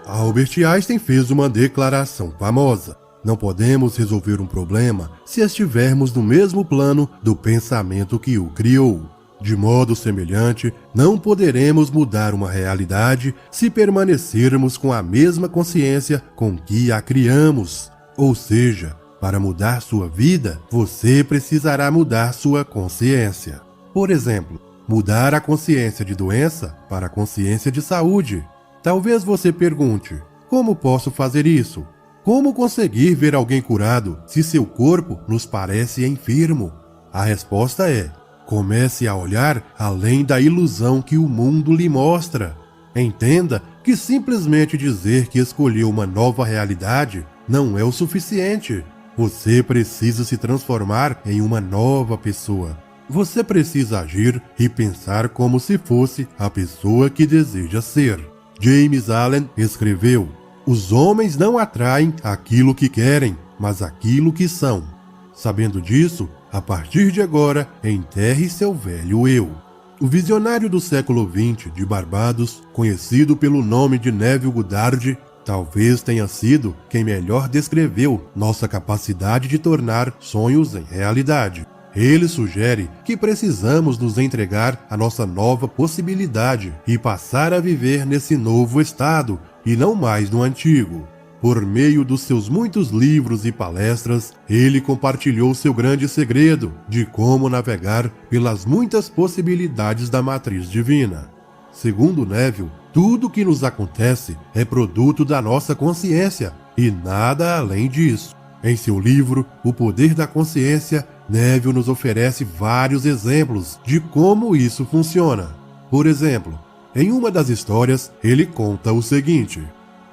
Albert Einstein fez uma declaração famosa: não podemos resolver um problema se estivermos no mesmo plano do pensamento que o criou. De modo semelhante, não poderemos mudar uma realidade se permanecermos com a mesma consciência com que a criamos. Ou seja, para mudar sua vida, você precisará mudar sua consciência. Por exemplo, mudar a consciência de doença para a consciência de saúde. Talvez você pergunte: como posso fazer isso? Como conseguir ver alguém curado se seu corpo nos parece enfermo? A resposta é: comece a olhar além da ilusão que o mundo lhe mostra. Entenda que simplesmente dizer que escolheu uma nova realidade não é o suficiente. Você precisa se transformar em uma nova pessoa. Você precisa agir e pensar como se fosse a pessoa que deseja ser. James Allen escreveu: os homens não atraem aquilo que querem, mas aquilo que são. Sabendo disso, a partir de agora, enterre seu velho eu. O visionário do século XX de Barbados, conhecido pelo nome de Neville Goddard, talvez tenha sido quem melhor descreveu nossa capacidade de tornar sonhos em realidade. Ele sugere que precisamos nos entregar à nossa nova possibilidade e passar a viver nesse novo estado e não mais no antigo. Por meio dos seus muitos livros e palestras, ele compartilhou seu grande segredo de como navegar pelas muitas possibilidades da matriz divina. Segundo Neville, tudo o que nos acontece é produto da nossa consciência e nada além disso. Em seu livro, O Poder da Consciência, Neville nos oferece vários exemplos de como isso funciona. Por exemplo, em uma das histórias, ele conta o seguinte: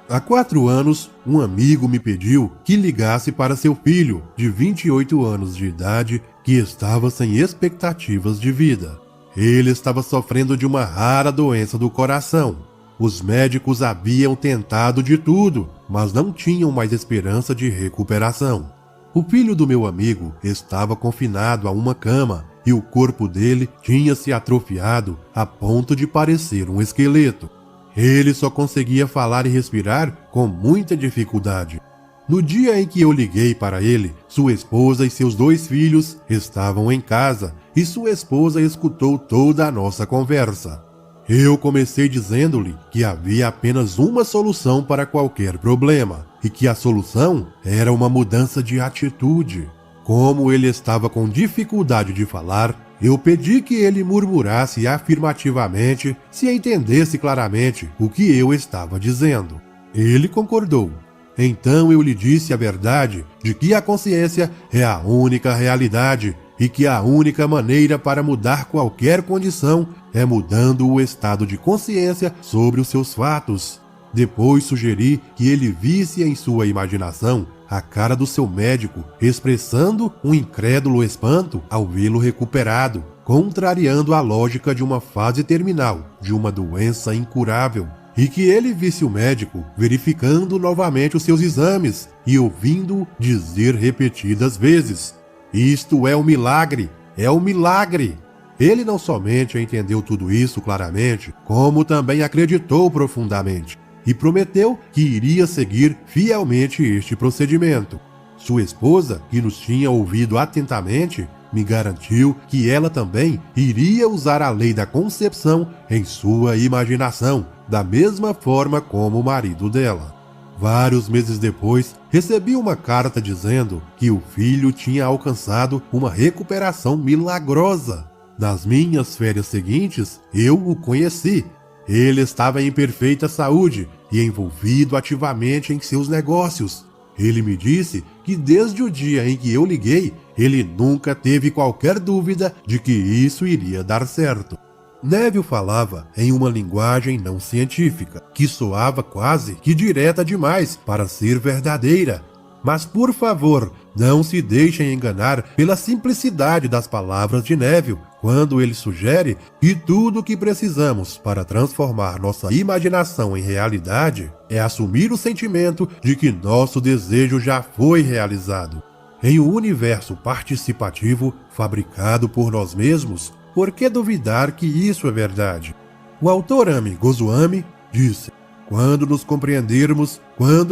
há 4 anos, um amigo me pediu que ligasse para seu filho, de 28 anos de idade, que estava sem expectativas de vida. Ele estava sofrendo de uma rara doença do coração. Os médicos haviam tentado de tudo, mas não tinham mais esperança de recuperação. O filho do meu amigo estava confinado a uma cama e o corpo dele tinha se atrofiado a ponto de parecer um esqueleto. Ele só conseguia falar e respirar com muita dificuldade. No dia em que eu liguei para ele, sua esposa e seus 2 filhos estavam em casa e sua esposa escutou toda a nossa conversa. Eu comecei dizendo-lhe que havia apenas uma solução para qualquer problema e que a solução era uma mudança de atitude. Como ele estava com dificuldade de falar, eu pedi que ele murmurasse afirmativamente se entendesse claramente o que eu estava dizendo. Ele concordou. Então eu lhe disse a verdade de que a consciência é a única realidade e que a única maneira para mudar qualquer condição é mudando o estado de consciência sobre os seus fatos. Depois sugeri que ele visse em sua imaginação a cara do seu médico expressando um incrédulo espanto ao vê-lo recuperado, contrariando a lógica de uma fase terminal de uma doença incurável, e que ele visse o médico verificando novamente os seus exames e ouvindo-o dizer repetidas vezes: isto é um milagre, é um milagre. Ele não somente entendeu tudo isso claramente, como também acreditou profundamente e prometeu que iria seguir fielmente este procedimento. Sua esposa, que nos tinha ouvido atentamente, me garantiu que ela também iria usar a lei da concepção em sua imaginação, da mesma forma como o marido dela. Vários meses depois, recebi uma carta dizendo que o filho tinha alcançado uma recuperação milagrosa. Nas minhas férias seguintes, eu o conheci. Ele estava em perfeita saúde e envolvido ativamente em seus negócios. Ele me disse que desde o dia em que eu liguei, ele nunca teve qualquer dúvida de que isso iria dar certo. Neville falava em uma linguagem não científica, que soava quase que direta demais para ser verdadeira. Mas, por favor, não se deixem enganar pela simplicidade das palavras de Neville, quando ele sugere que tudo o que precisamos para transformar nossa imaginação em realidade é assumir o sentimento de que nosso desejo já foi realizado. Em um universo participativo fabricado por nós mesmos, por que duvidar que isso é verdade? O autor Ami Goswami disse: Quando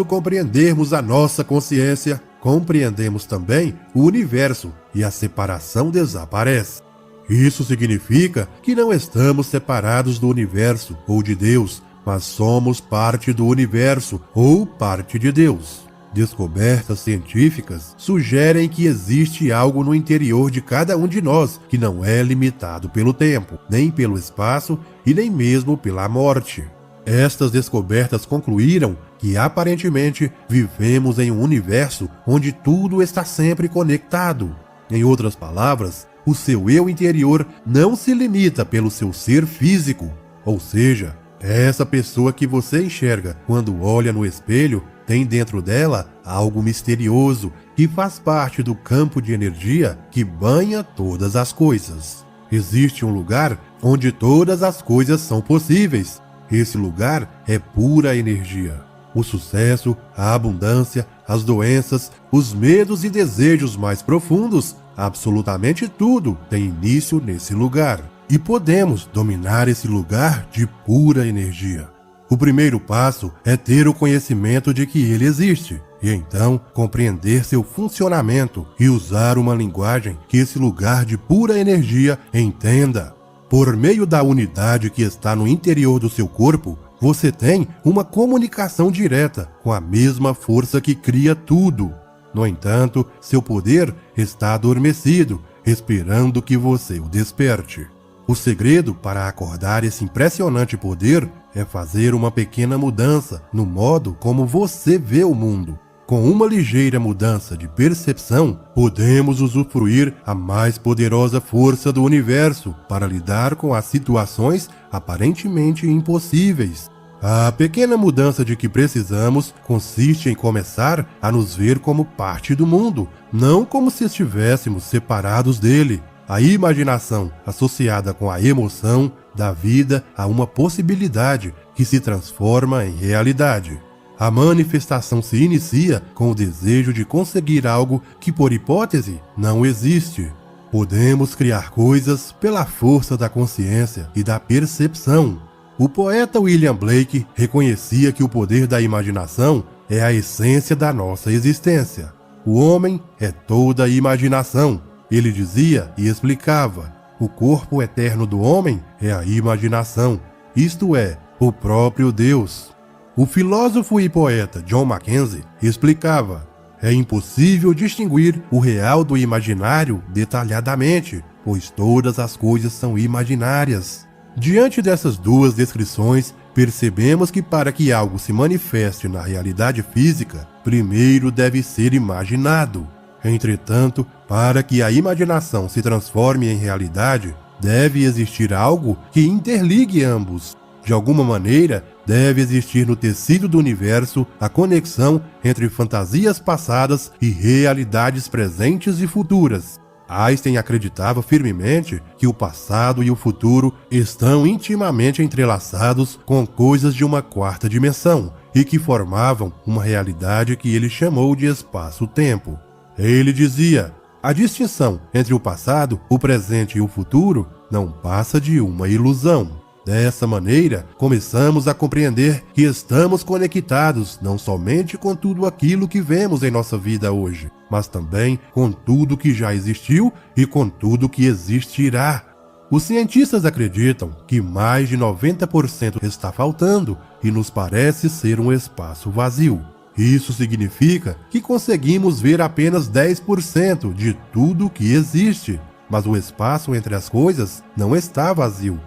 compreendermos a nossa consciência, compreendemos também o universo e a separação desaparece. Isso significa que não estamos separados do universo ou de Deus, mas somos parte do universo ou parte de Deus. Descobertas científicas sugerem que existe algo no interior de cada um de nós que não é limitado pelo tempo, nem pelo espaço e nem mesmo pela morte. Estas descobertas concluíram que aparentemente vivemos em um universo onde tudo está sempre conectado. Em outras palavras, o seu eu interior não se limita pelo seu ser físico, ou seja, essa pessoa que você enxerga quando olha no espelho tem dentro dela algo misterioso que faz parte do campo de energia que banha todas as coisas. Existe um lugar onde todas as coisas são possíveis. Esse lugar é pura energia. O sucesso, a abundância, as doenças, os medos e desejos mais profundos, absolutamente tudo tem início nesse lugar. E podemos dominar esse lugar de pura energia. O primeiro passo é ter o conhecimento de que ele existe, e então compreender seu funcionamento e usar uma linguagem que esse lugar de pura energia entenda. Por meio da unidade que está no interior do seu corpo, você tem uma comunicação direta com a mesma força que cria tudo. No entanto, seu poder está adormecido, esperando que você o desperte. O segredo para acordar esse impressionante poder é fazer uma pequena mudança no modo como você vê o mundo. Com uma ligeira mudança de percepção, podemos usufruir a mais poderosa força do universo para lidar com as situações aparentemente impossíveis. A pequena mudança de que precisamos consiste em começar a nos ver como parte do mundo, não como se estivéssemos separados dele. A imaginação, associada com a emoção, dá vida a uma possibilidade que se transforma em realidade. A manifestação se inicia com o desejo de conseguir algo que, por hipótese, não existe. Podemos criar coisas pela força da consciência e da percepção. O poeta William Blake reconhecia que o poder da imaginação é a essência da nossa existência. O homem é toda a imaginação. Ele dizia e explicava: o corpo eterno do homem é a imaginação, isto é, o próprio Deus. O filósofo e poeta John Mackenzie explicava: é impossível distinguir o real do imaginário detalhadamente, pois todas as coisas são imaginárias. Diante dessas duas descrições, percebemos que para que algo se manifeste na realidade física, primeiro deve ser imaginado. Entretanto, para que a imaginação se transforme em realidade, deve existir algo que interligue ambos. De alguma maneira, deve existir no tecido do universo a conexão entre fantasias passadas e realidades presentes e futuras. Einstein acreditava firmemente que o passado e o futuro estão intimamente entrelaçados com coisas de uma quarta dimensão e que formavam uma realidade que ele chamou de espaço-tempo. Ele dizia: a distinção entre o passado, o presente e o futuro não passa de uma ilusão. Dessa maneira, começamos a compreender que estamos conectados não somente com tudo aquilo que vemos em nossa vida hoje, mas também com tudo que já existiu e com tudo que existirá. Os cientistas acreditam que mais de 90% está faltando e nos parece ser um espaço vazio. Isso significa que conseguimos ver apenas 10% de tudo que existe, mas o espaço entre as coisas não está vazio.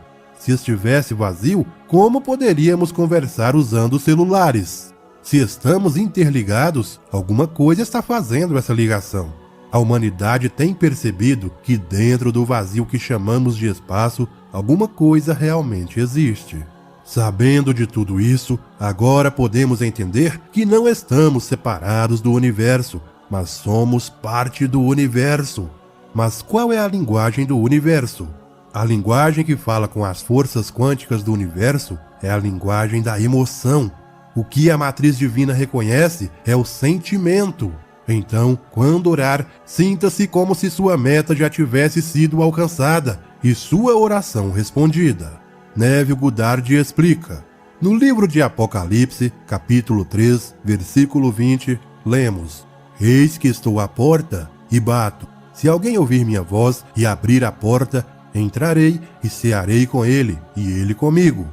Se estivesse vazio, como poderíamos conversar usando celulares? Se estamos interligados, alguma coisa está fazendo essa ligação. A humanidade tem percebido que dentro do vazio que chamamos de espaço, alguma coisa realmente existe. Sabendo de tudo isso, agora podemos entender que não estamos separados do universo, mas somos parte do universo. Mas qual é a linguagem do universo? A linguagem que fala com as forças quânticas do universo é a linguagem da emoção. O que a matriz divina reconhece é o sentimento. Então, quando orar, sinta-se como se sua meta já tivesse sido alcançada e sua oração respondida. Neville Goddard explica: No livro de Apocalipse, capítulo 3, versículo 20, lemos: Eis que estou à porta e bato. Se alguém ouvir minha voz e abrir a porta, entrarei e cearei com ele, e ele comigo.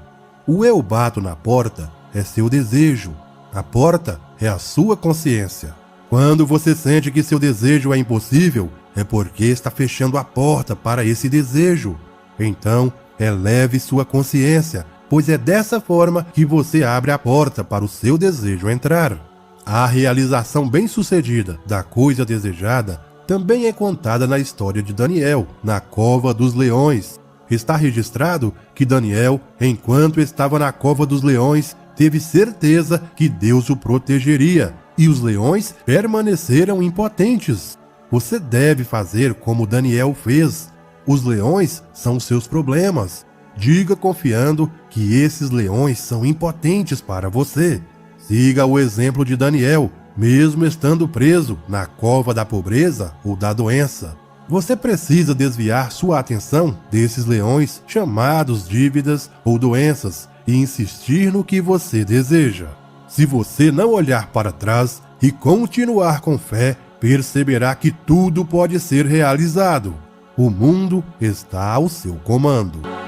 O eu bato na porta é seu desejo. A porta é a sua consciência. Quando você sente que seu desejo é impossível, é porque está fechando a porta para esse desejo. Então, eleve sua consciência, pois é dessa forma que você abre a porta para o seu desejo entrar. A realização bem-sucedida da coisa desejada também é contada na história de Daniel, na cova dos leões. Está registrado que Daniel, enquanto estava na cova dos leões, teve certeza que Deus o protegeria, e os leões permaneceram impotentes. Você deve fazer como Daniel fez. Os leões são seus problemas. Diga confiando que esses leões são impotentes para você. Siga o exemplo de Daniel, mesmo estando preso na cova da pobreza ou da doença. Você precisa desviar sua atenção desses leões chamados dívidas ou doenças e insistir no que você deseja. Se você não olhar para trás e continuar com fé, perceberá que tudo pode ser realizado. O mundo está ao seu comando.